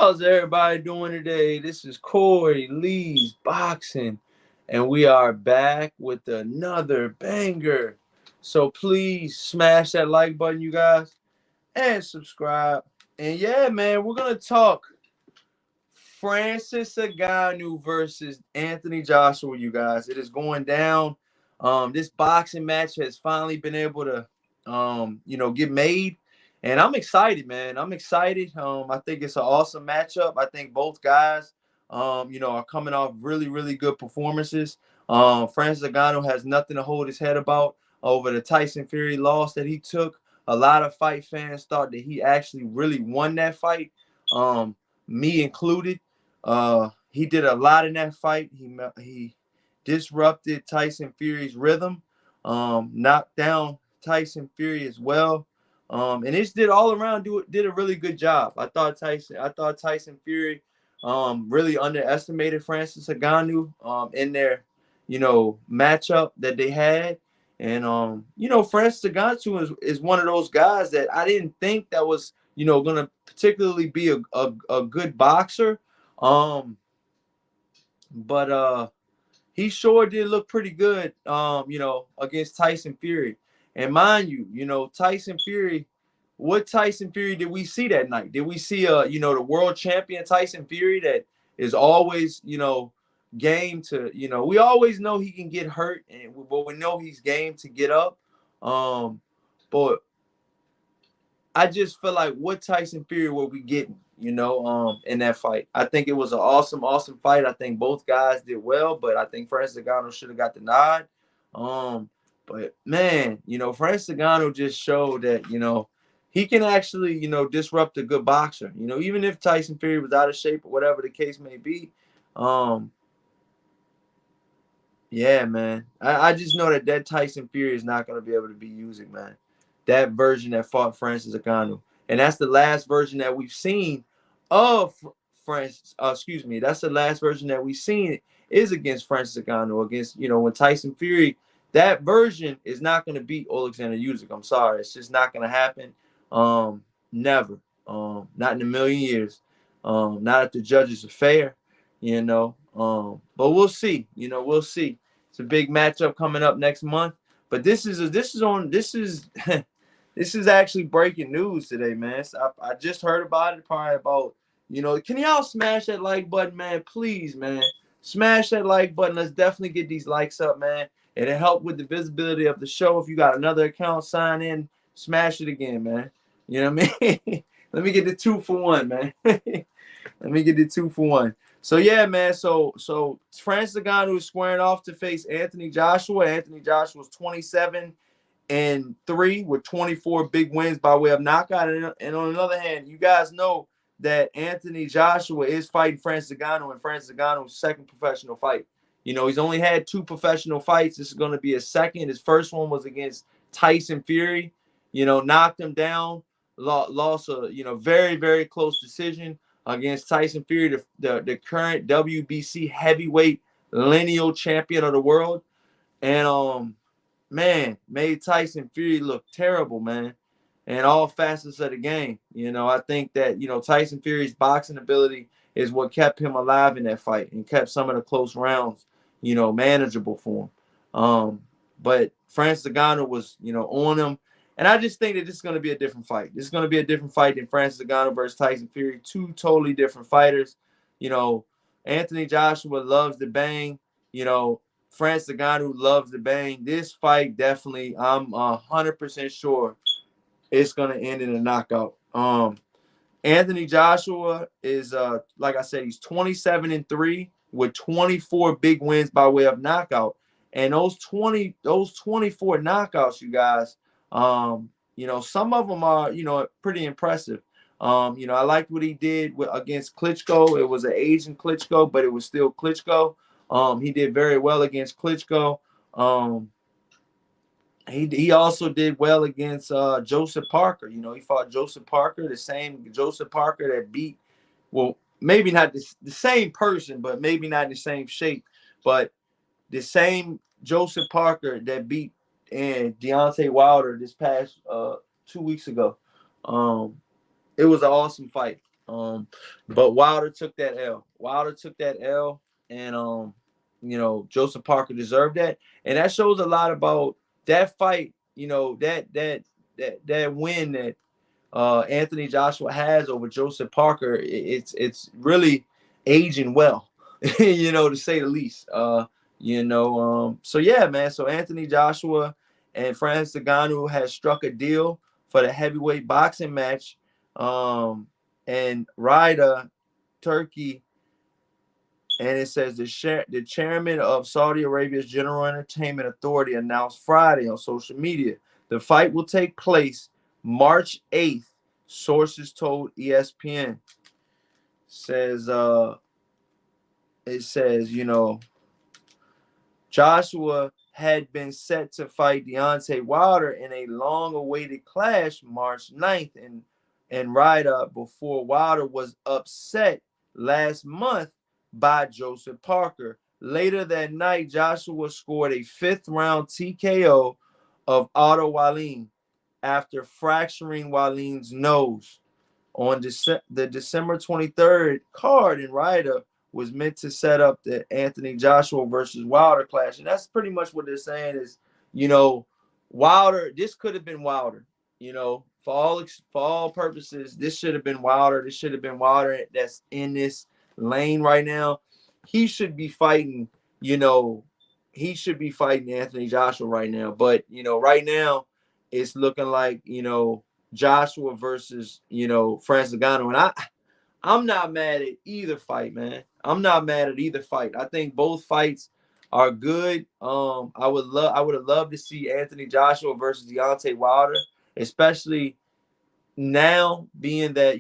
How's everybody doing today? This is Corey Lee's Boxing, and we are back with another banger. So please smash that like button, you guys, and subscribe. And yeah, man, we're gonna talk Francis Ngannou versus Anthony Joshua, you guys. It is going down. This boxing match has finally been able to, get made, and I'm excited, man. I'm excited. I think it's an awesome matchup. I think both guys, are coming off really, really good performances. Francis Ngannou has nothing to hold his head about over the Tyson Fury loss that he took. A lot of fight fans thought that he actually really won that fight, me included. He did a lot in that fight. He disrupted Tyson Fury's rhythm, knocked down Tyson Fury as well. And it did all around did a really good job. I thought Tyson Fury really underestimated Francis Ngannou in their matchup that they had. And Francis Ngannou is one of those guys that I didn't think that was gonna particularly be a good boxer. Um, but he sure did look pretty good, against Tyson Fury. And mind you, Tyson Fury, what Tyson Fury did we see that night? Did we see the world champion Tyson Fury that is always, game to, we always know he can get hurt, but we know he's game to get up. But I just feel like what Tyson Fury were we getting, in that fight. I think it was an awesome, awesome fight. I think both guys did well, but I think Francis Ngannou should have got the nod. But man, Francis Ngannou just showed that, he can actually, disrupt a good boxer. Even if Tyson Fury was out of shape or whatever the case may be. Yeah, man. I just know that Tyson Fury is not going to be able to be using, man. That version that fought Francis Ngannou. And that's the last version that we've seen of Francis. Excuse me. That's the last version that we've seen is against Francis Ngannou. Against, when Tyson Fury, that version is not going to beat Alexander Usyk. I'm sorry. It's just not going to happen. Never. Not in a million years. Not if the judges are fair, but we'll see. We'll see. It's a big matchup coming up next month. But this is this is actually breaking news today, man. So I just heard about it probably about, can y'all smash that like button, man? Please, man. Smash that like button. Let's definitely get these likes up, man. It'll help with the visibility of the show. If you got another account, sign in, smash it again, man. You know what I mean? Let me get the 2-for-1, man. Let me get the 2-for-1. So yeah, man. So Francis Ngannou is squaring off to face Anthony Joshua. Anthony Joshua was 27-3 with 24 big wins by way of knockout. And on the other hand, you guys know that Anthony Joshua is fighting Francis Ngannou in Francis Ngannou's second professional fight. He's only had 2 professional fights. This is going to be his second. His first one was against Tyson Fury. Knocked him down. Lost a very, very close decision against Tyson Fury, the current WBC heavyweight lineal champion of the world. And man, made Tyson Fury look terrible, man, in all facets of the game. I think that, Tyson Fury's boxing ability is what kept him alive in that fight and kept some of the close rounds, manageable for him. But Francis Ngannou was, on him. And I just think that this is going to be a different fight. This is going to be a different fight than Francis Ngannou versus Tyson Fury. 2 totally different fighters. Anthony Joshua loves the bang. Francis Ngannou loves the bang. This fight definitely, I'm 100% sure it's going to end in a knockout. Anthony Joshua is, like I said, he's 27-3 with 24 big wins by way of knockout. And those 24 knockouts, you guys, some of them are, pretty impressive. I liked what he did against Klitschko. It was an Asian Klitschko, but it was still Klitschko. He did very well against Klitschko. He also did well against Joseph Parker. He fought Joseph Parker, the same Joseph Parker that beat, well, maybe not the same person, but maybe not in the same shape, but the same Joseph Parker that beat Deontay Wilder this past 2 weeks ago. It was an awesome fight. But Wilder took that L. Wilder took that L, and Joseph Parker deserved that, and that shows a lot about that fight. That win that Anthony Joshua has over Joseph Parker. It's really aging well, to say the least. So yeah, man. So Anthony Joshua and Francis Ngannou has struck a deal for the heavyweight boxing match. And Ryder, Turkey, and it says the chairman of Saudi Arabia's General Entertainment Authority announced Friday on social media the fight will take place March 8th. Sources told ESPN. Says it says Joshua had been set to fight Deontay Wilder in a long-awaited clash March 9th and Ryder before Wilder was upset last month by Joseph Parker. Later that night, Joshua scored a fifth-round TKO of Otto Wallin after fracturing Wallin's nose. On the December 23rd card in Ryder was meant to set up the Anthony Joshua versus Wilder clash. And that's pretty much what they're saying is, Wilder, this could have been Wilder, for all purposes, this should have been Wilder. This should have been Wilder that's in this lane right now. He should be fighting, Anthony Joshua right now. But, right now it's looking like, Joshua versus, Francis Ngannou. And I'm not mad at either fight, man. I'm not mad at either fight. I think both fights are good. I would have loved to see Anthony Joshua versus Deontay Wilder, especially now being that,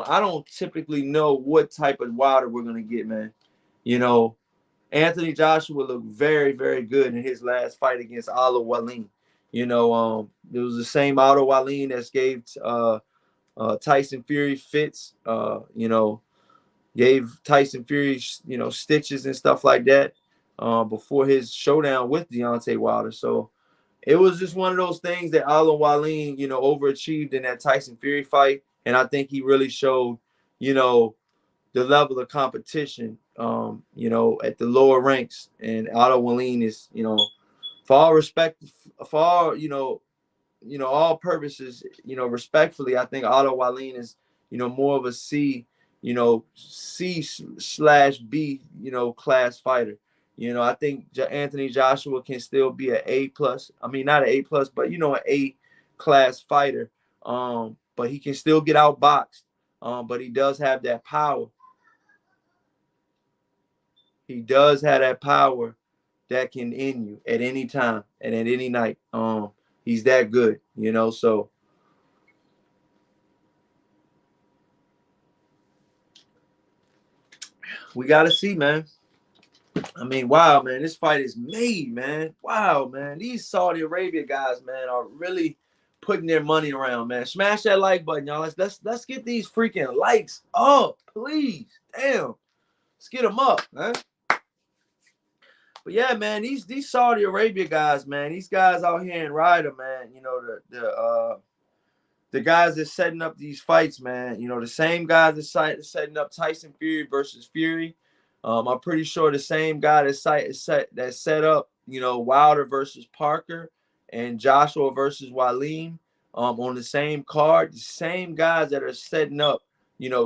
I don't typically know what type of Wilder we're gonna get, man. Anthony Joshua looked very, very good in his last fight against Otto Wallin. It was the same Otto Wallin that gave Tyson Fury fits, gave Tyson Fury, stitches and stuff like that before his showdown with Deontay Wilder. So it was just one of those things that Otto Wallin, overachieved in that Tyson Fury fight. And I think he really showed, the level of competition, at the lower ranks. And Otto Wallin is, for all respect, for all purposes, respectfully, I think Otto Wallin is, more of a C/B, class fighter. I think Anthony Joshua can still be an A plus. I mean, not an A plus, but an A class fighter. But he can still get outboxed. But he does have that power. He does have that power that can end you at any time and at any night. He's that good, so we got to see, man. I mean, wow, man, this fight is made, man. Wow, man. These Saudi Arabia guys, man, are really putting their money around, man. Smash that like button, y'all. Let's get these freaking likes up, please. Damn. Let's get them up, man. But yeah, man, these Saudi Arabia guys, man, these guys out here in Ryder, man, the guys that's setting up these fights, man, the same guys that setting up Tyson Fury versus Fury. I'm pretty sure the same guy that set up, Wilder versus Parker and Joshua versus Wallin on the same card. The same guys that are setting up,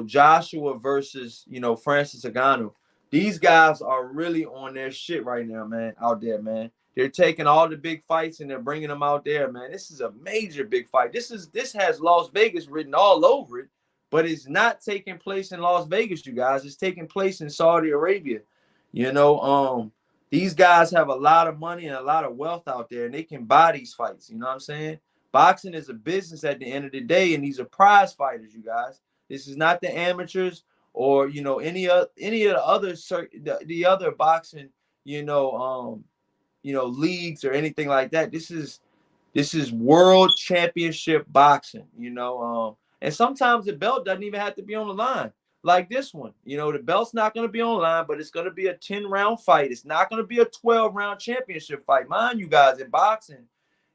Joshua versus, Francis Ngannou. These guys are really on their shit right now, man, out there, man. They're taking all the big fights and they're bringing them out there, man. This is a major big fight. This has Las Vegas written all over it, but it's not taking place in Las Vegas, you guys. It's taking place in Saudi Arabia. These guys have a lot of money and a lot of wealth out there, and they can buy these fights. You know what I'm saying? Boxing is a business at the end of the day, and these are prize fighters, you guys. This is not the amateurs or any of the other boxing leagues or anything like that. This is world championship boxing, and sometimes the belt doesn't even have to be on the line like this one. The belt's not going to be on the line, but it's going to be a 10-round fight. It's not going to be a 12-round championship fight. Mind you guys, in boxing,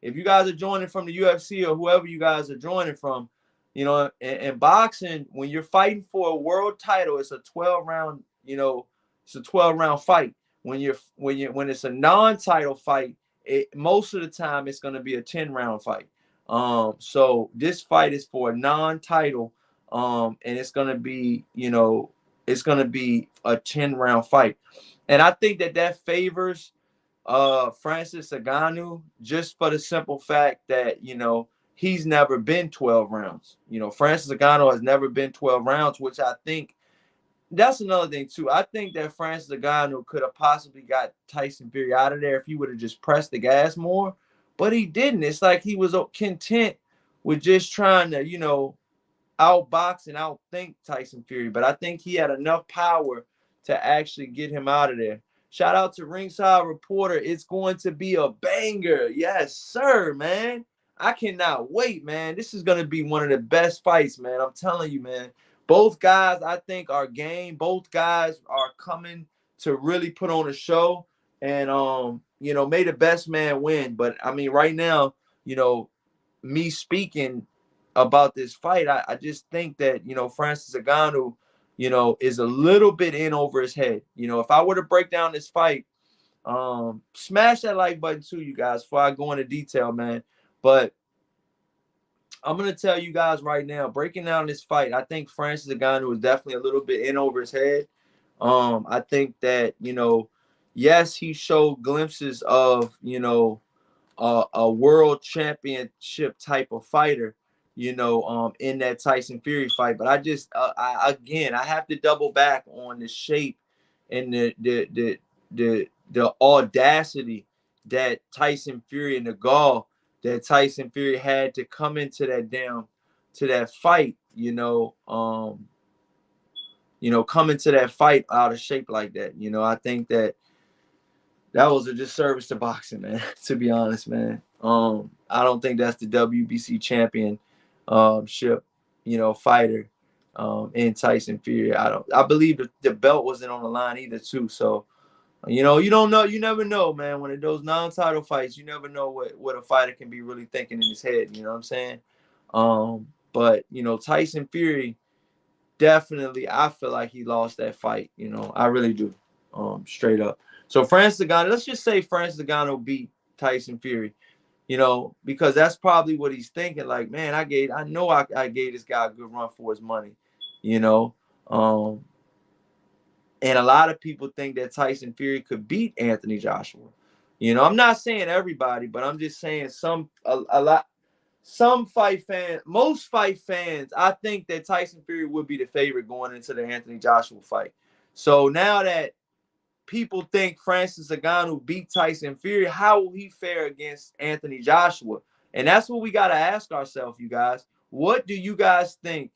if you guys are joining from the UFC or whoever you guys are joining from, You know, in boxing, when you're fighting for a world title, it's a 12 round, you know, it's a 12 round fight. When it's a non-title fight, most of the time it's going to be a 10-round fight. So this fight is for a non-title, and it's going to be, you know, it's going to be a 10-round fight. And I think that favors Francis Ngannou, just for the simple fact that, you know, he's never been 12 rounds. You know, Francis Ngannou has never been 12 rounds, which I think that's another thing too. I think that Francis Ngannou could have possibly got Tyson Fury out of there if he would have just pressed the gas more, but he didn't. It's like he was content with just trying to, you know, outbox and outthink Tyson Fury. But I think he had enough power to actually get him out of there. Shout out to Ringside Reporter. It's going to be a banger. Yes, sir, man. I cannot wait, man. This is going to be one of the best fights, man. I'm telling you, man. Both guys, I think, are game. Both guys are coming to really put on a show. And you know, may the best man win. But I mean, right now, you know, me speaking about this fight, I just think that, you know, Francis Ngannou, you know, is a little bit in over his head. You know, if I were to break down this fight, smash that like button too, you guys, before I go into detail, man. But I'm gonna tell you guys right now, breaking down this fight, I think Francis Ngannou is definitely a little bit in over his head. I think that, you know, yes, he showed glimpses of, you know, a world championship type of fighter, you know, in that Tyson Fury fight. But I just, I have to double back on the shape and the audacity that Tyson Fury and the gall that Tyson Fury had to come into that fight, come into that fight out of shape like that. You know, I think that was a disservice to boxing, man. To be honest, man. I don't think that's the WBC champion ship, you know, fighter in Tyson Fury. I believe the belt wasn't on the line either, too. So, you know, you don't know, you never know, man. When it those non-title fights, you never know what a fighter can be really thinking in his head. You know what I'm saying? But you know, Tyson Fury definitely, I feel like he lost that fight. You know, I really do. Straight up. So Francis Ngannou, let's just say Francis Ngannou beat Tyson Fury, you know, because that's probably what he's thinking. Like, man, I gave this guy a good run for his money, you know. And a lot of people think that Tyson Fury could beat Anthony Joshua. You know, I'm not saying everybody, but I'm just saying a lot. Some fight fans, most fight fans, I think that Tyson Fury would be the favorite going into the Anthony Joshua fight. So now that people think Francis Ngannou beat Tyson Fury, how will he fare against Anthony Joshua? And that's what we got to ask ourselves, you guys. What do you guys think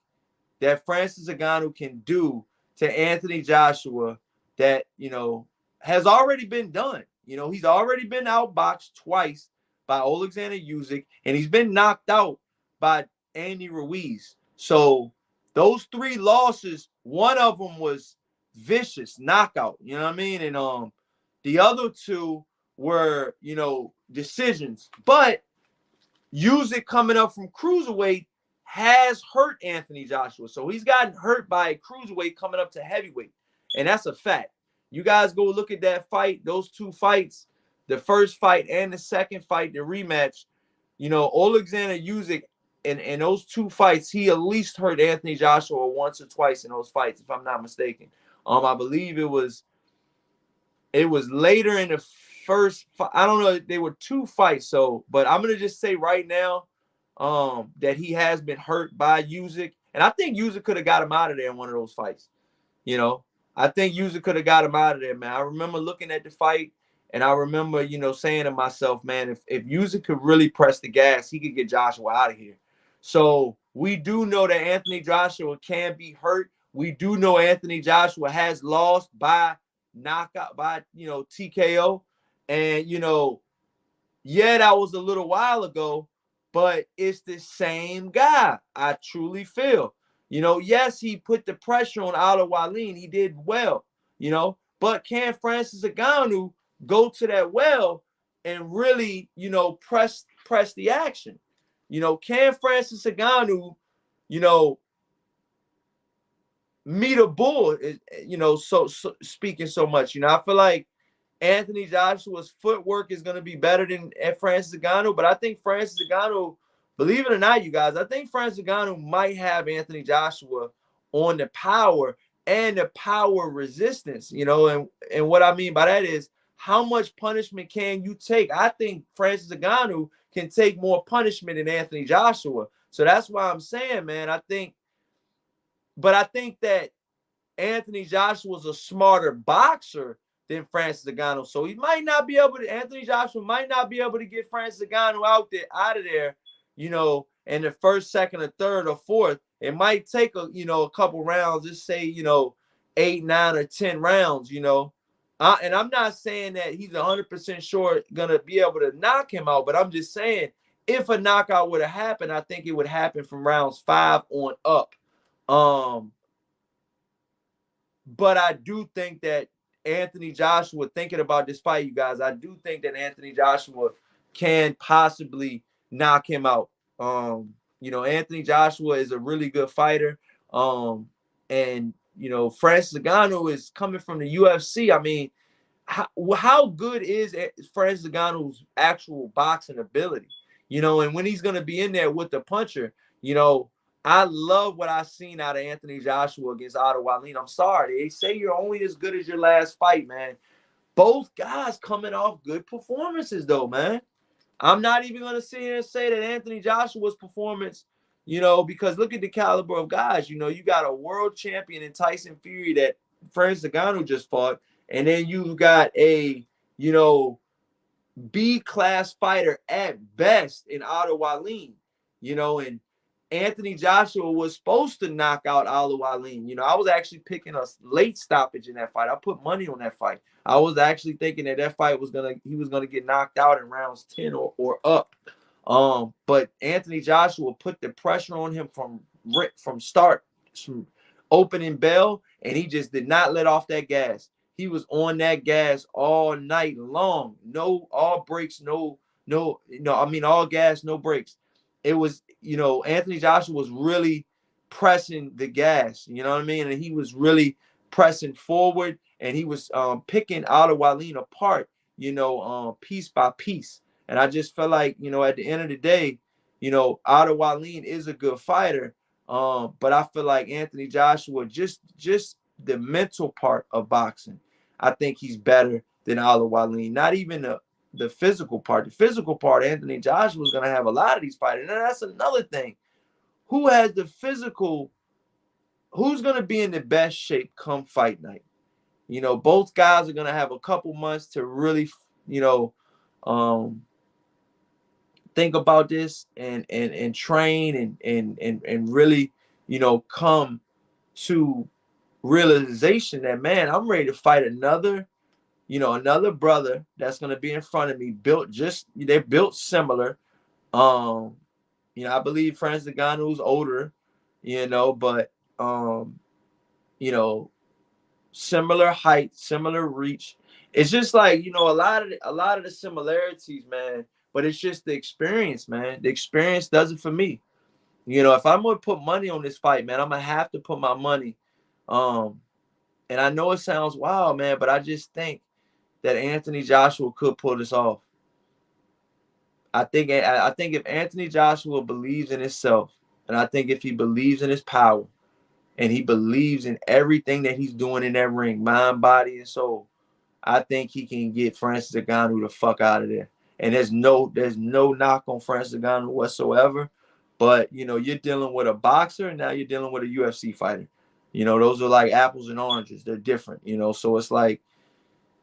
that Francis Ngannou can do to Anthony Joshua that, you know, has already been done? You know, he's already been outboxed twice by Alexander Usyk, and he's been knocked out by Andy Ruiz. So those three losses, one of them was vicious knockout. You know what I mean? And the other two were, you know, decisions. But Usyk coming up from cruiserweight has hurt Anthony Joshua. So he's gotten hurt by a cruiserweight coming up to heavyweight. And that's a fact. You guys go look at that fight, those two fights, the first fight and the second fight, the rematch. You know, Alexander Usyk in those two fights, he at least hurt Anthony Joshua once or twice in those fights, if I'm not mistaken. I believe it was later in the first fight. I don't know. They were two fights. So, but I'm going to just say right now that he has been hurt by Usyk. And I think Usyk could have got him out of there in one of those fights. You know, I think Usyk could have got him out of there, man. I remember looking at the fight and I remember, you know, saying to myself, man, if Usyk could really press the gas, he could get Joshua out of here. So we do know that Anthony Joshua can be hurt. We do know Anthony Joshua has lost by knockout, by, you know, TKO. And, you know, yeah, that was a little while ago, but it's the same guy. I truly feel. You know, yes, he put the pressure on Otto Wallin. He did well, you know, but can Francis Ngannou go to that well and really, you know, press the action? You know, can Francis Ngannou you know, meet a bull, so speaking so much. I feel like Anthony Joshua's footwork is going to be better than Francis Ngannou, but I think Francis Ngannou, believe it or not, you guys, I think Francis Ngannou might have Anthony Joshua on the power and the power resistance, and what I mean by that is how much punishment can you take? I think Francis Ngannou can take more punishment than Anthony Joshua. So that's why I'm saying, man, I think that Anthony Joshua's a smarter boxer than Francis Ngannou. So he might not be able to, Anthony Joshua might not be able to get Francis Ngannou out of there, in the first, second, or third or fourth. It might take a couple rounds, just say, 8, 9, or 10 rounds, and I'm not saying that he's 100% sure gonna be able to knock him out, but I'm just saying if a knockout would have happened, I think it would happen from rounds 5 on up. But I do think that Anthony Joshua, thinking about this fight, you guys, I do think that Anthony Joshua can possibly knock him out. Anthony Joshua is a really good fighter. And Francis Ngannou is coming from the UFC. I mean, how good is Francis Ngannou's actual boxing ability? And when he's going to be in there with the puncher, I love what I've seen out of Anthony Joshua against Otto Wallin. I'm sorry. They say you're only as good as your last fight, man. Both guys coming off good performances, though, man. I'm not even going to sit here and say that Anthony Joshua's performance, because look at the caliber of guys. You got a world champion in Tyson Fury that Francis Ngannou just fought. And then you've got a, B-class fighter at best in Otto Wallin, and Anthony Joshua was supposed to knock out Otto Wallin. I was actually picking a late stoppage in that fight. I put money on that fight. I was actually thinking that fight he was gonna get knocked out in rounds 10 or up. But Anthony Joshua put the pressure on him from start, from opening bell, and he just did not let off that gas. He was on that gas all night long. All breaks, all gas, no breaks. It was, Anthony Joshua was really pressing the gas, you know what I mean? And he was really pressing forward, and he was picking Otto Wallin apart, piece by piece. And I just felt like, at the end of the day, Otto Wallin is a good fighter. But I feel like Anthony Joshua, just the mental part of boxing, I think he's better than Otto Wallin. Not even the physical part. The physical part, Anthony Joshua is going to have a lot of these fighters. And that's another thing. Who has the physical? Who's going to be in the best shape come fight night? Both guys are going to have a couple months to really, think about this and train and really, come to realization that, man, I'm ready to fight another brother that's going to be in front of me, they're built similar. I believe Francis Ngannou's older, but you know similar height, similar reach. It's just like, a lot of the similarities, man, but it's just the experience, man. The experience does it for me. If I'm going to put money on this fight, man, I'm going to have to put my money. And I know it sounds wild, man, but I just think that Anthony Joshua could pull this off. I think if Anthony Joshua believes in himself, and I think if he believes in his power, and he believes in everything that he's doing in that ring, mind, body, and soul, I think he can get Francis Ngannou the fuck out of there. And there's no knock on Francis Ngannou whatsoever. But you're dealing with a boxer, and now you're dealing with a UFC fighter. Those are like apples and oranges. They're different. So it's like,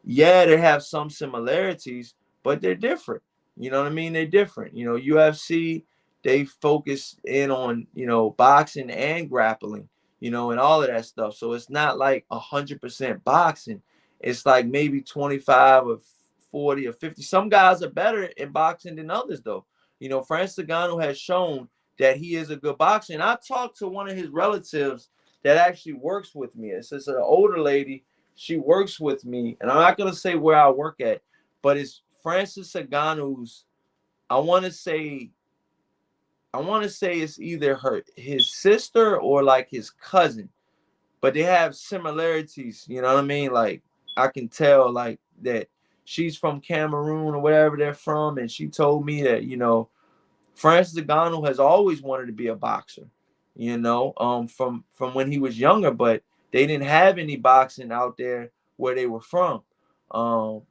yeah, they have some similarities, but they're different. You know what I mean? They're different. UFC, they focus in on, boxing and grappling, and all of that stuff. So it's not like 100% boxing. It's like maybe 25 or 40 or 50. Some guys are better in boxing than others, though. Francis Ngannou has shown that he is a good boxer. And I talked to one of his relatives that actually works with me. It's just an older lady. She works with me, and I'm not gonna say where I work at, but it's Francis Ngannou's, I want to say, I want to say it's either his sister or like his cousin, but they have similarities. You know what I mean? Like I can tell like that she's from Cameroon or wherever they're from, and she told me that Francis Ngannou has always wanted to be a boxer. From when he was younger, but they didn't have any boxing out there where they were from, um,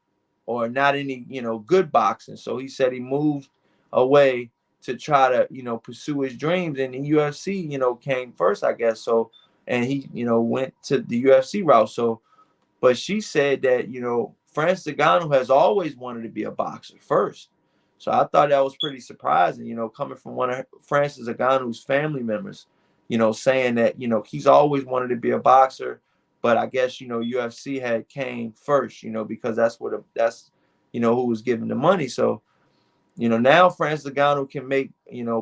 or not any good boxing. So he said he moved away to try to pursue his dreams, and the UFC came first, I guess. So and he went to the UFC route. So but she said that, Francis Ngannou has always wanted to be a boxer first. So I thought that was pretty surprising, coming from one of Francis Ngannou's family members, saying that, he's always wanted to be a boxer, but I guess, UFC had came first, because that's who was giving the money. So, now Francis Ngannou can make,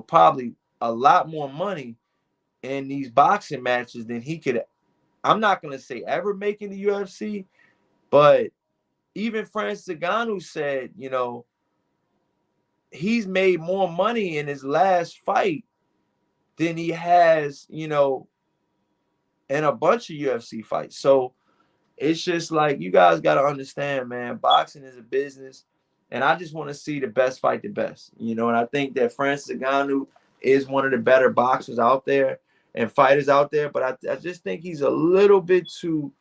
probably a lot more money in these boxing matches than he could, I'm not going to say ever make in the UFC, but even Francis Ngannou said, he's made more money in his last fight than he has, in a bunch of UFC fights. So it's just like you guys got to understand, man, boxing is a business. And I just want to see the best fight the best, and I think that Francis Ngannou is one of the better boxers out there and fighters out there. But I just think he's a little bit too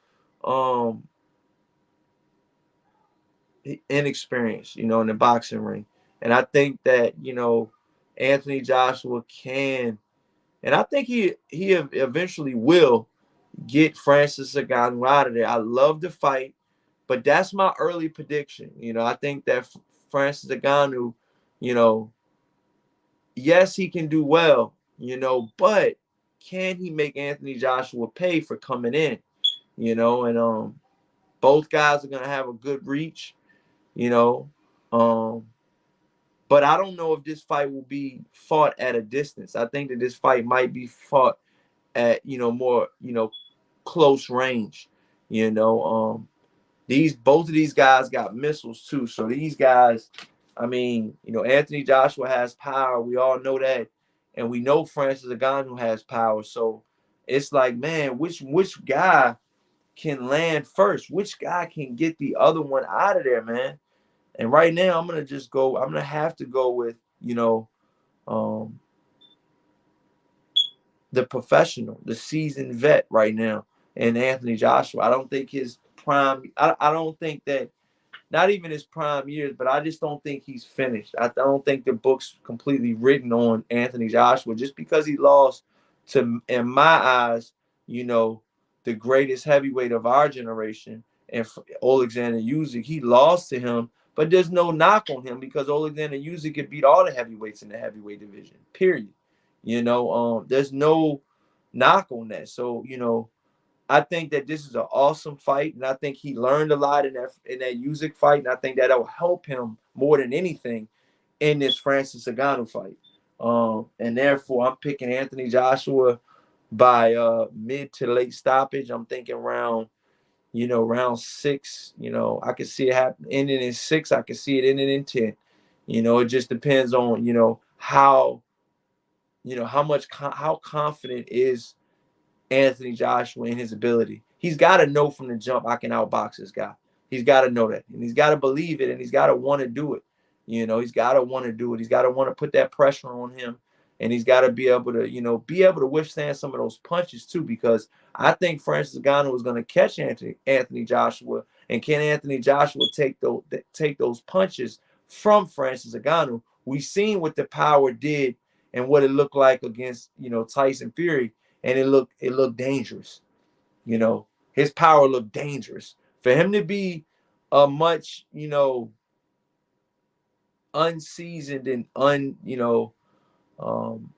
um inexperienced, in the boxing ring. And I think that, Anthony Joshua can, and I think he eventually will get Francis Ngannou out of there. I love the fight, but that's my early prediction. I think that Francis Ngannou, you know, yes, he can do well, but can he make Anthony Joshua pay for coming in? And both guys are gonna have a good reach, you know. Um, but I don't know if this fight will be fought at a distance. I think that this fight might be fought at, more, close range. You know, these both of these guys got missiles too. So these guys, I mean, Anthony Joshua has power. We all know that, and we know Francis Ngannou has power. So it's like, man, which guy can land first? Which guy can get the other one out of there, man? And right now, I'm gonna have to go with, um, the professional, the seasoned vet right now, and Anthony Joshua. I don't think his prime. I don't think that, not even his prime years, but I just don't think he's finished. I don't think the book's completely written on Anthony Joshua just because he lost to, in my eyes, the greatest heavyweight of our generation, and Alexander Usyk. He lost to him, but there's no knock on him because Alexander Usyk could beat all the heavyweights in the heavyweight division. Period. There's no knock on that. So, I think that this is an awesome fight, and I think he learned a lot in that Usyk fight, and I think that'll help him more than anything in this Francis Ngannou fight. And therefore, I'm picking Anthony Joshua by mid to late stoppage. I'm thinking round 6. I could see it ending in 6. I could see it ending in 10. It just depends on how confident is Anthony Joshua in his ability. He's got to know from the jump, I can outbox this guy. He's got to know that, and he's got to believe it, and he's got to want to do it. He's got to want to do it. He's got to want to put that pressure on him, and he's got to be able to withstand some of those punches too. Because I think Francis Ngannou is going to catch Anthony Joshua, and can Anthony Joshua take those punches from Francis Ngannou? We seen what the power did and what it looked like against Tyson Fury, and it looked dangerous. His power looked dangerous. For him to be a much, unseasoned and um,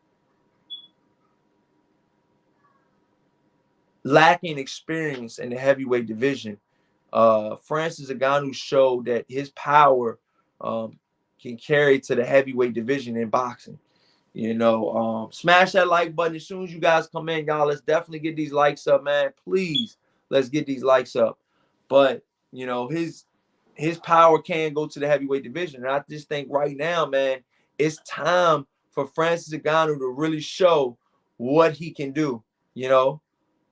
lacking experience in the heavyweight division, Francis Ngannou showed that his power can carry to the heavyweight division in boxing. Smash that like button as soon as you guys come in, y'all. Let's definitely get these likes up, man. Please, let's get these likes up. But his power can go to the heavyweight division, and I just think right now, man, it's time for Francis Ngannou to really show what he can do, you know.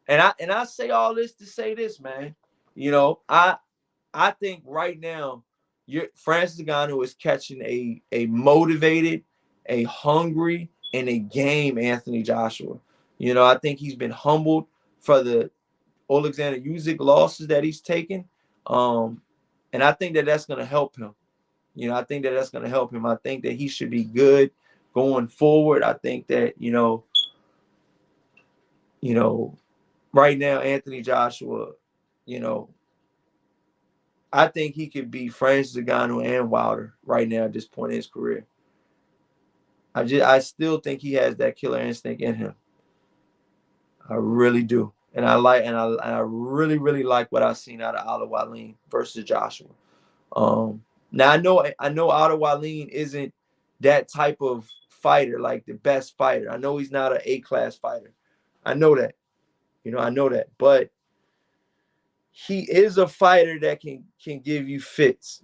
And I say all this to say this, man. You know, I think right now, Francis Ngannou is catching a motivated, a hungry, and a game Anthony Joshua. You know, I think he's been humbled for the Alexander Usyk losses that he's taken, and I think that that's going to help him. You know, I think that that's going to help him. I think that he should be good going forward. I think that right now Anthony Joshua, you know, I think he could beat Francis Ngannou and Wilder right now at this point in his career. I still think he has that killer instinct in him. I really do. And I really, really like what I've seen out of Otto Wallin versus Joshua. Now I know Otto Wallin isn't that type of fighter, like the best fighter. I know he's not an A-class fighter. I know that. I know that. But he is a fighter that can give you fits,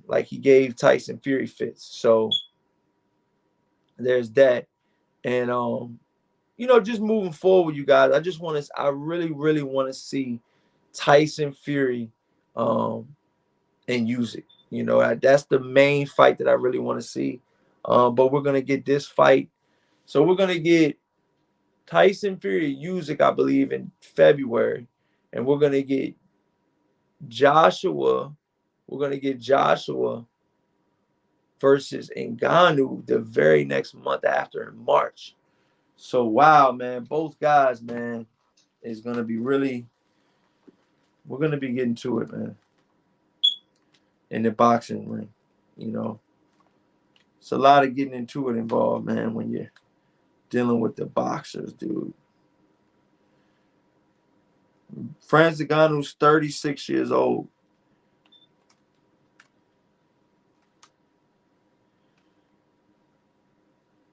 like he gave Tyson Fury fits. So there's that. And just moving forward, you guys, I really, really want to see Tyson Fury and Usyk. That's the main fight that I really want to see. But we're gonna get this fight. So we're gonna get Tyson Fury Usyk, I believe, in February. And we're gonna get Joshua. We're gonna get Joshua versus Ngannou the very next month after, in March. So wow, man, both guys, man, is gonna be really. We're gonna be getting to it, man. In the boxing ring, it's a lot of getting into it involved, man. When you're dealing with the boxers, dude. Francis Ngannou's 36 years old.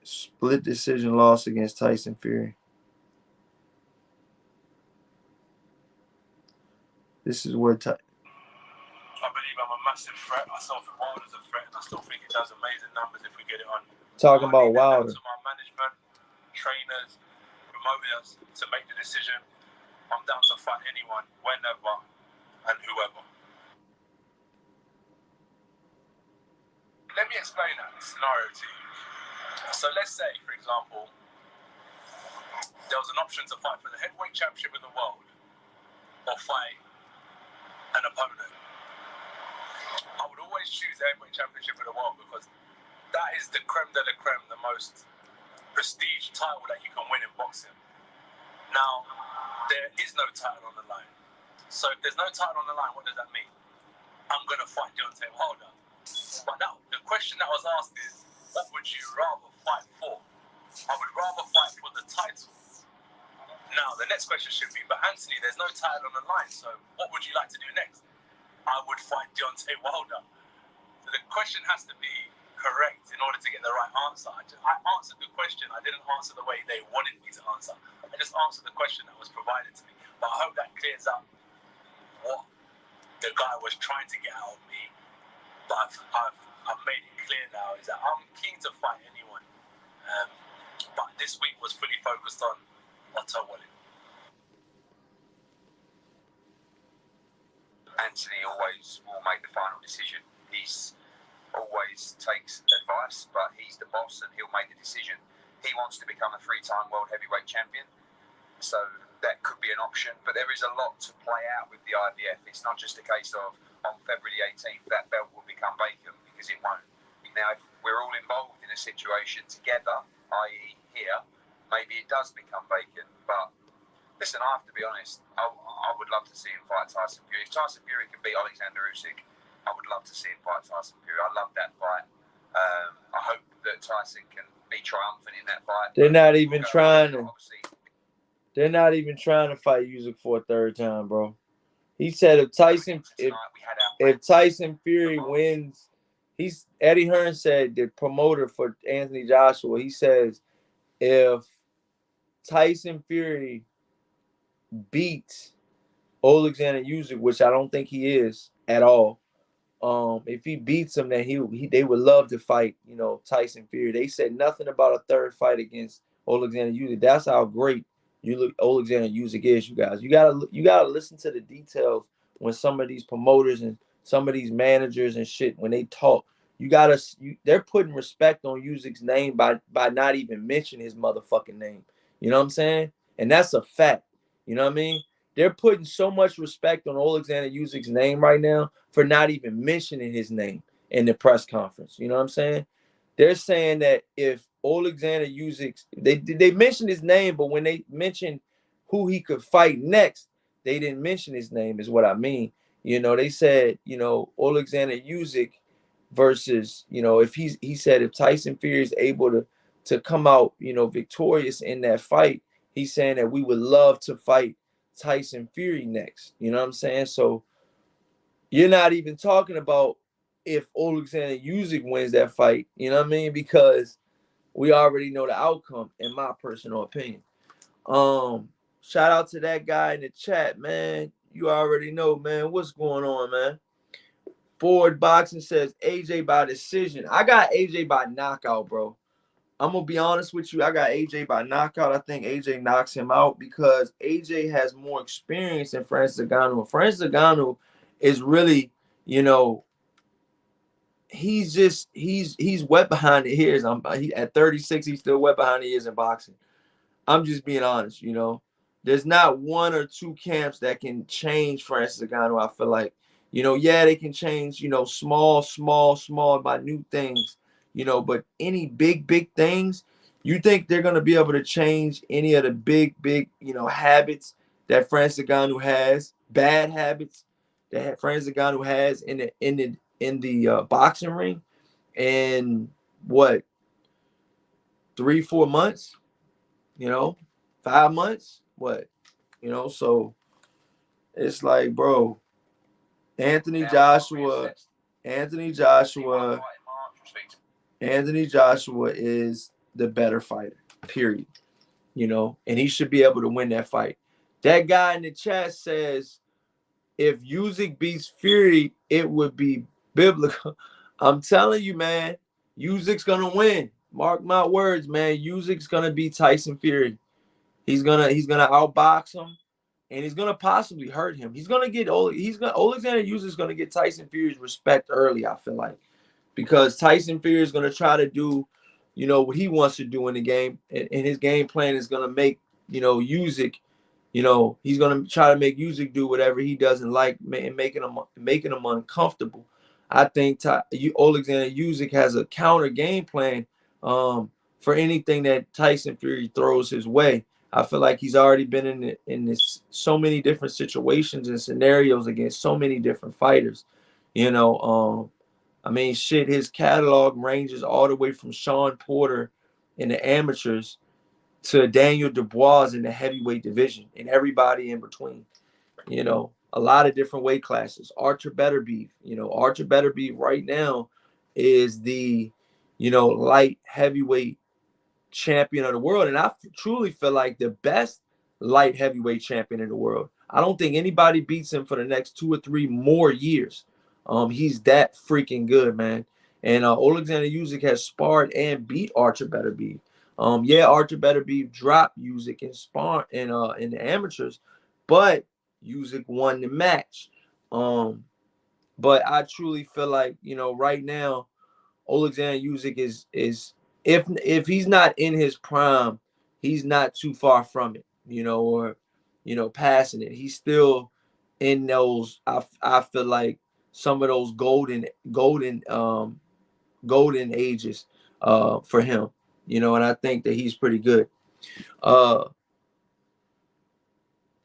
Split decision loss against Tyson Fury. This is where I believe I'm a massive threat. I still think Wilder's a threat, and I still think it does amazing numbers if we get it on. Talking about Wilder. To my management, trainers, promoters to make the decision. I'm down to fight anyone, whenever, and whoever. Let me explain that scenario to you. So let's say, for example, there was an option to fight for the heavyweight championship in the world or fight an opponent. I would always choose the heavyweight championship of the world because that is the creme de la creme, the most prestige title that you can win in boxing. Now, there is no title on the line. So if there's no title on the line, what does that mean? I'm going to fight Deontay Wilder. But now, the question that was asked is, what would you rather fight for? I would rather fight for the title. Now, the next question should be, but Anthony, there's no title on the line, so what would you like to do next? I would fight Deontay Wilder. So the question has to be correct in order to get the right answer. I answered the question. I didn't answer the way they wanted me to answer. I just answered the question that was provided to me. But I hope that clears up what the guy was trying to get out of me. But I've made it clear now is that I'm keen to fight anyone. But this week was fully focused on Otto Wallin. Anthony always will make the final decision. He's always takes advice, but he's the boss and he'll make the decision. He wants to become a 3-time world heavyweight champion, so that could be an option. But there is a lot to play out with the IBF. It's not just a case of on February 18th that belt will become vacant, because it won't. Now, if we're all involved in a situation together, i.e. here, maybe it does become vacant, but listen, I have to be honest. I would love to see him fight Tyson Fury. If Tyson Fury can beat Alexander Usyk, I would love to see him fight Tyson Fury. I love that fight. I hope that Tyson can be triumphant in that fight. They're not even trying to. They're not even trying to fight Usyk for a third time, bro. He said if Tyson Fury wins, Eddie Hearn said, the promoter for Anthony Joshua. He says if Tyson Fury beats Alexander Usyk, which I don't think he is at all, if he beats him, then they would love to fight, Tyson Fury. They said nothing about a third fight against Alexander Usyk. That's how great Alexander Usyk is, you guys. You gotta listen to the details when some of these promoters and some of these managers and shit when they talk. They're putting respect on Usyk's name by not even mentioning his motherfucking name. You know what I'm saying? And that's a fact. You know what I mean? They're putting so much respect on Alexander Usyk's name right now for not even mentioning his name in the press conference. You know what I'm saying? They're saying that if Alexander Usyk, they mentioned his name, but when they mentioned who he could fight next, they didn't mention his name. Is what I mean. They said, Alexander Usyk versus, if he said if Tyson Fury is able to come out, victorious in that fight, he's saying that we would love to fight Tyson Fury next. You know what I'm saying? So you're not even talking about if Alexander Usyk wins that fight. You know what I mean? Because we already know the outcome, in my personal opinion. Shout out to that guy in the chat, man. You already know, man. What's going on, man? Ford Boxing says AJ by decision. I got AJ by knockout, bro. I'm gonna be honest with you. I got AJ by knockout. I think AJ knocks him out because AJ has more experience than Francis Ngannou. Francis Ngannou is really, you know, he's wet behind the ears. At 36, he's still wet behind the ears in boxing. I'm just being honest, There's not one or two camps that can change Francis Ngannou. I feel like, yeah, they can change, small, minute things, but any big things, you think they're gonna be able to change any of the big, habits that Francis Ngannou has, bad habits that Francis Ngannou has in the boxing ring, and what 3-4 months? 5 months, what, so it's like, bro, Anthony Joshua, Anthony Joshua, Anthony Joshua is the better fighter, period. And he should be able to win that fight. That guy in the chat says if Usyk beats Fury, it would be biblical. I'm telling you, man, Usyk's gonna win. Mark my words, man. Usyk's gonna beat Tyson Fury. He's gonna outbox him, and he's gonna possibly hurt him. Alexander Usyk's gonna get Tyson Fury's respect early. I feel like because Tyson Fury is gonna try to do, what he wants to do in the game, and his game plan is gonna make Usyk. He's gonna try to make Usyk do whatever he doesn't like, and making him uncomfortable. I think Alexander Usyk has a counter game plan for anything that Tyson Fury throws his way. I feel like he's already been in this so many different situations and scenarios against so many different fighters. I mean, shit, his catalog ranges all the way from Sean Porter in the amateurs to Daniel Dubois in the heavyweight division and everybody in between. A lot of different weight classes. Archer Betterbeef, Archer Betterbeef right now is the, light heavyweight champion of the world. And I truly feel like the best light heavyweight champion in the world. I don't think anybody beats him for the next 2 or 3 more years. He's that freaking good, man. And Alexander Usyk has sparred and beat Archer Betterbeef. Yeah, Archer Betterbeef dropped Usyk in the amateurs, but Usyk won the match. But I truly feel like, right now, Alexander Usyk is if he's not in his prime, he's not too far from it, or passing it. He's still in those. I feel like some of those golden ages for him, and I think that he's pretty good.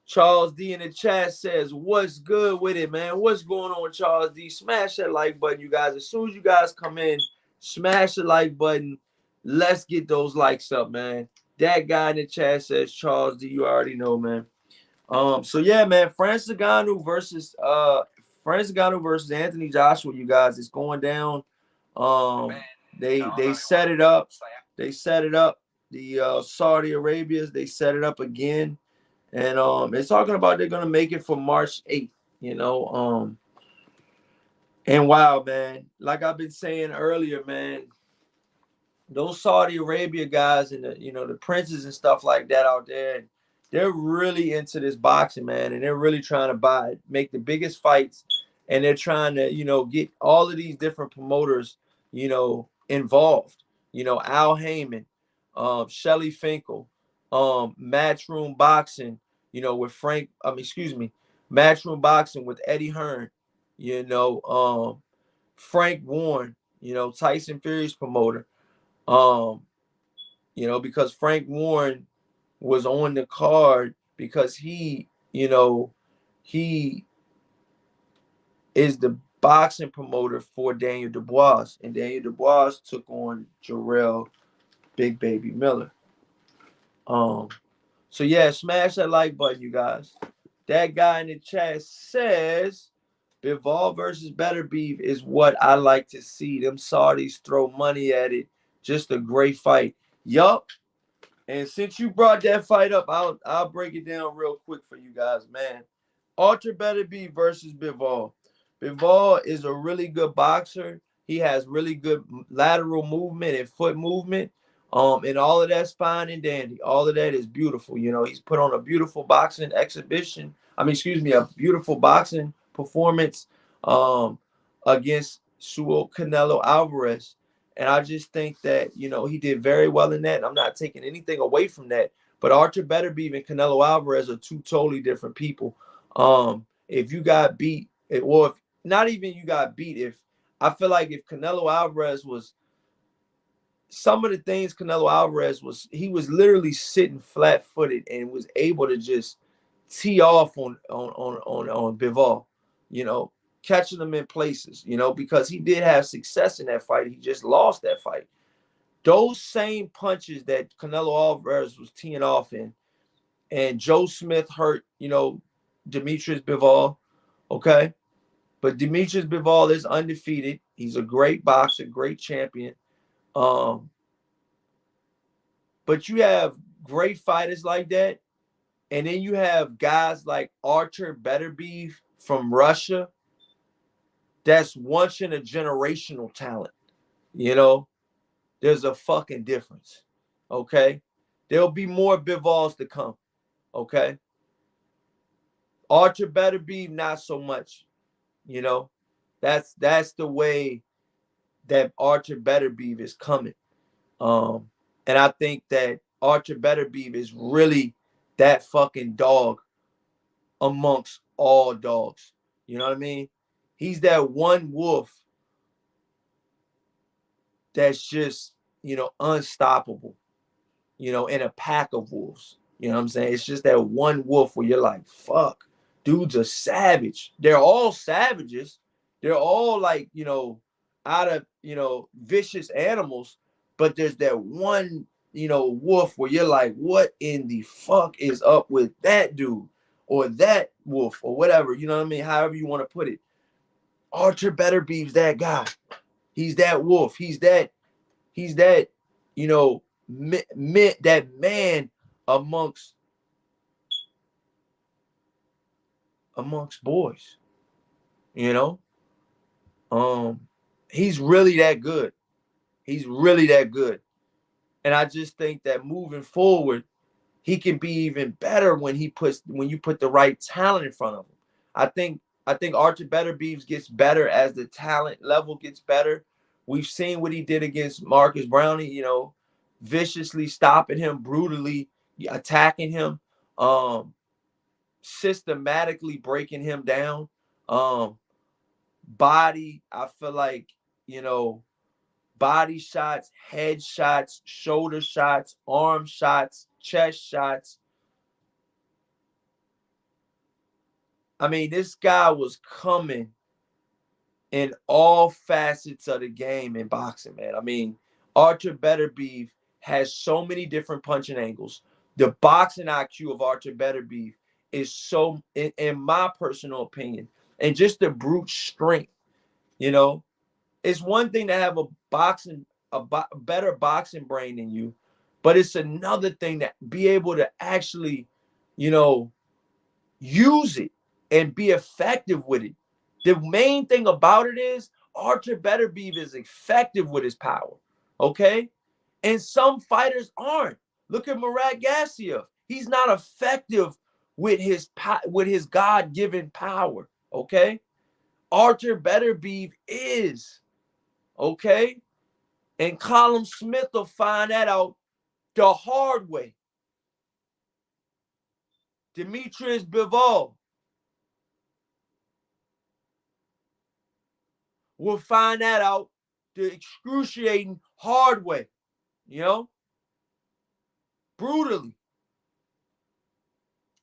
Charles D in the chat says, what's good with it, man? What's going on, Charles D? Smash that like button, you guys. As soon as you guys come in, smash the like button. Let's get those likes up, man. That guy in the chat says, Charles D, you already know, man. So yeah, man, Francis Ngannou versus Anthony Joshua, you guys. It's going down. They set it up. They set it up. The Saudi Arabias, they set it up again. And it's talking about they're gonna make it for March 8th, And wow, man, like I've been saying earlier, man, those Saudi Arabia guys and the princes and stuff like that out there, they're really into this boxing, man, and they're really trying to buy it, make the biggest fights, and they're trying to get all of these different promoters involved. Al Heyman, Shelly Finkel, Matchroom Boxing, with Frank. Excuse me, Matchroom Boxing with Eddie Hearn, Frank Warren, Tyson Fury's promoter. Um, because Frank Warren was on the card because he is the boxing promoter for Daniel Dubois, and Daniel Dubois took on Jarrell Big Baby Miller. Um, so yeah, smash that like button, you guys. That guy in the chat says Bivol versus Better Beef is what I like to see. Them Saudis throw money at it. Just a great fight. Yup. And since you brought that fight up, I'll break it down real quick for you guys, man. Ultra Better Be versus Bivol. Bivol is a really good boxer. He has really good lateral movement and foot movement. And all of that's fine and dandy. All of that is beautiful. He's put on a beautiful boxing exhibition. Excuse me, a beautiful boxing performance against Suo Canelo Alvarez. And I just think that, he did very well in that. And I'm not taking anything away from that. But Archer Beterbiev and Canelo Alvarez are two totally different people. If you got beat, or if not even you got beat, if I feel like if Canelo Alvarez was some of the things Canelo Alvarez was, he was literally sitting flat-footed and was able to just tee off on Bivol, catching them in places, because he did have success in that fight. He just lost that fight. Those same punches that Canelo Alvarez was teeing off in, and Joe Smith hurt, Demetrius Bivol, okay? But Demetrius Bivol is undefeated. He's a great boxer, great champion. But you have great fighters like that, and then you have guys like Archer Beterbiev from Russia. That's once in a generational talent. There's a fucking difference. Okay, there'll be more Bivols to come. Okay, Archer Beterbiev not so much. That's the way that Archer Beterbiev is coming. And I think that Archer Beterbiev is really that fucking dog amongst all dogs. You know what I mean? He's that one wolf that's just, unstoppable, in a pack of wolves. You know what I'm saying? It's just that one wolf where you're like, fuck, dude's a savage. They're all savages. They're all like, out of, vicious animals. But there's that one, wolf where you're like, what in the fuck is up with that dude or that wolf or whatever? You know what I mean? However you want to put it. Archer Beterbeev's that guy. He's that wolf. He's that, that man amongst boys, you know. He's really that good. He's really that good. And I just think that moving forward, he can be even better when you put the right talent in front of him. I think Archer Beterbeeves gets better as the talent level gets better. We've seen what he did against Marcus Brownie, viciously stopping him, brutally attacking him, systematically breaking him down. Body, I feel like, body shots, head shots, shoulder shots, arm shots, chest shots. I mean, this guy was coming in all facets of the game in boxing, man. I mean, Archer Beterbiev has so many different punching angles. The boxing IQ of Archer Beterbiev is so, in my personal opinion, and just the brute strength, it's one thing to have a better boxing brain than you, but it's another thing to be able to actually, use it and be effective with it. The main thing about it is Archer Beterbiev is effective with his power, okay? And some fighters aren't. Look at Murat Gassiev. He's not effective with his God-given power, okay? Archer Beterbiev is, okay? And Callum Smith will find that out the hard way. Demetrius Bivol will find that out the excruciating hard way, you know, brutally.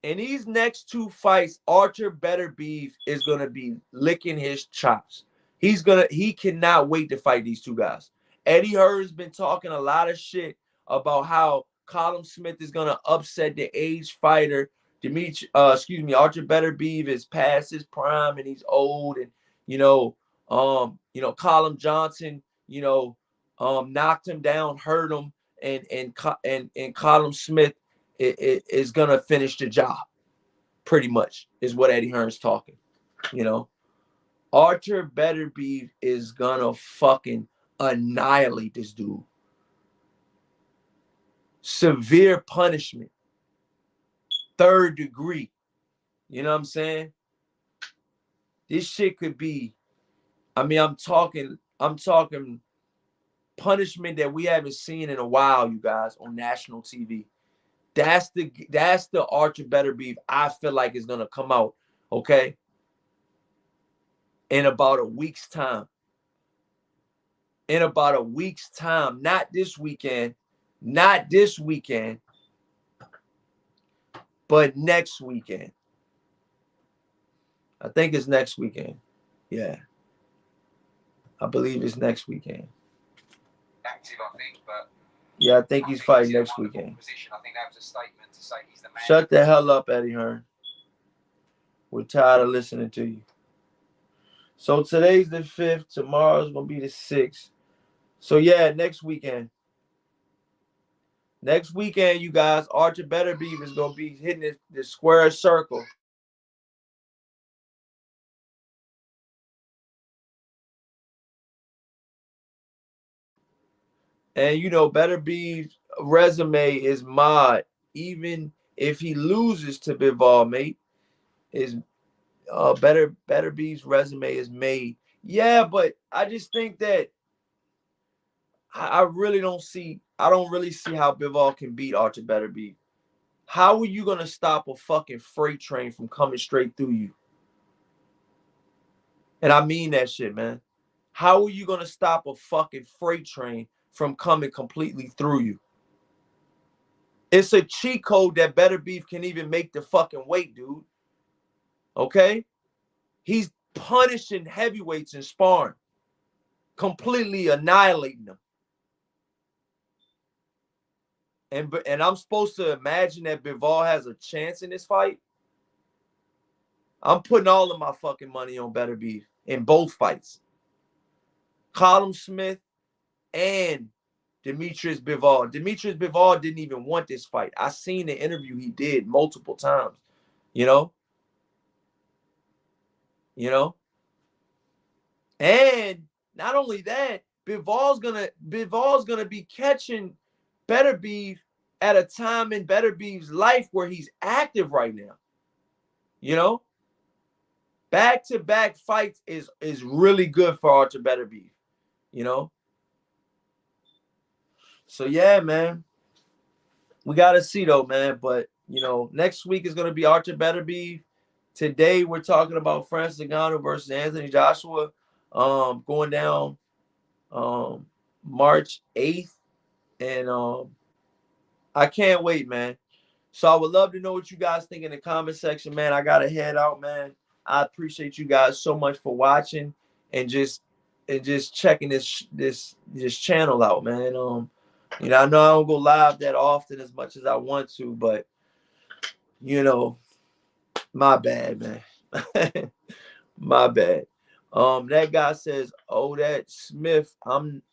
In these next two fights, Archer Beterbiev is gonna be licking his chops. He cannot wait to fight these two guys. Eddie Hearn's been talking a lot of shit about how Callum Smith is gonna upset the age fighter. Archer Beterbiev is past his prime and he's old, and Callum Johnson, knocked him down, hurt him, and Callum Smith is gonna finish the job. Pretty much is what Eddie Hearn's talking. Archer Beterbiev is gonna fucking annihilate this dude. Severe punishment. 3rd degree. You know what I'm saying? This shit could be, I'm talking punishment that we haven't seen in a while, you guys, on national TV. That's the Archer Beterbiev I feel like is gonna come out, okay, in about a week's time. Not this weekend, but next weekend. I think it's next weekend. Yeah. I believe it's next weekend. Active, I think, but yeah, I think he's fighting next weekend. I think that was a statement to say he's the man. Shut the hell up, Eddie Hearn. We're tired of listening to you. So today's the 5th. Tomorrow's going to be the 6th. So, yeah, next weekend. Next weekend, you guys, Archer Beterbiev is going to be hitting the square circle. And, Beterbiev's resume is mod. Even if he loses to Bivol, mate, is Beterbiev's resume is made. Yeah, but I just think that I don't really see how Bivol can beat Archer Beterbiev. How are you gonna stop a fucking freight train from coming straight through you? And I mean that shit, man. How are you gonna stop a fucking freight train from coming completely through you? It's a cheat code that Beterbiev can even make the fucking weight, dude. Okay? He's punishing heavyweights in sparring, completely annihilating them. And I'm supposed to imagine that Bivol has a chance in this fight? I'm putting all of my fucking money on Beterbiev in both fights. Callum Smith and Demetrius Bivol. Demetrius Bivol didn't even want this fight. I seen the interview he did multiple times. You know? And not only that, Bivol's gonna be catching Beterbiev at a time in Beterbiev's life where he's active right now. Back-to-back fights is really good for Archer Beterbiev. So yeah, man. We gotta see though, man. But next week is gonna be Archer Beterbiev. Today we're talking about Francis Ngannou versus Anthony Joshua. Going down March 8th. And I can't wait, man. So I would love to know what you guys think in the comment section, man. I gotta head out, man. I appreciate you guys so much for watching and just checking this channel out, man. I know I don't go live that often as much as I want to, but my bad, man. My bad. That guy says, "Oh, that Smith, I'm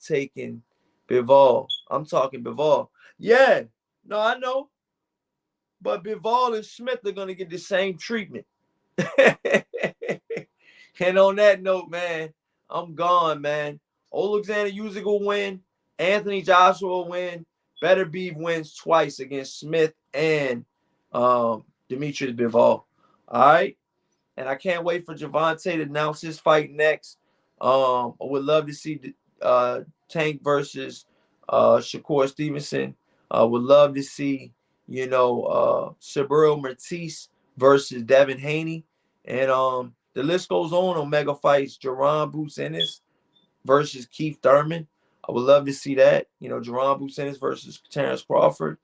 taking Bivol. I'm talking Bivol." Yeah, no, I know. But Bivol and Smith are gonna get the same treatment. And on that note, man, I'm gone, man. Alexander Usyk will win. Anthony Joshua will win. Better Beef wins twice against Smith and Demetrius Bivol. All right. And I can't wait for Javante to announce his fight next. I would love to see Tank versus Shakur Stevenson. I would love to see, Subriel Matisse versus Devin Haney. And the list goes on mega fights. Jerron Boots Ennis versus Keith Thurman. I would love to see that. Jerron Boots Ennis versus Terrence Crawford.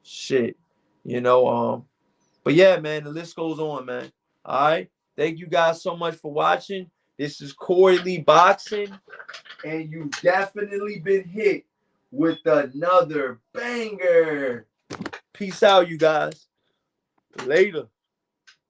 Shit. You know, but yeah, man, the list goes on, man. All right. Thank you guys so much for watching. This is Corey Lee Boxing, and you've definitely been hit with another banger. Peace out, you guys. Later.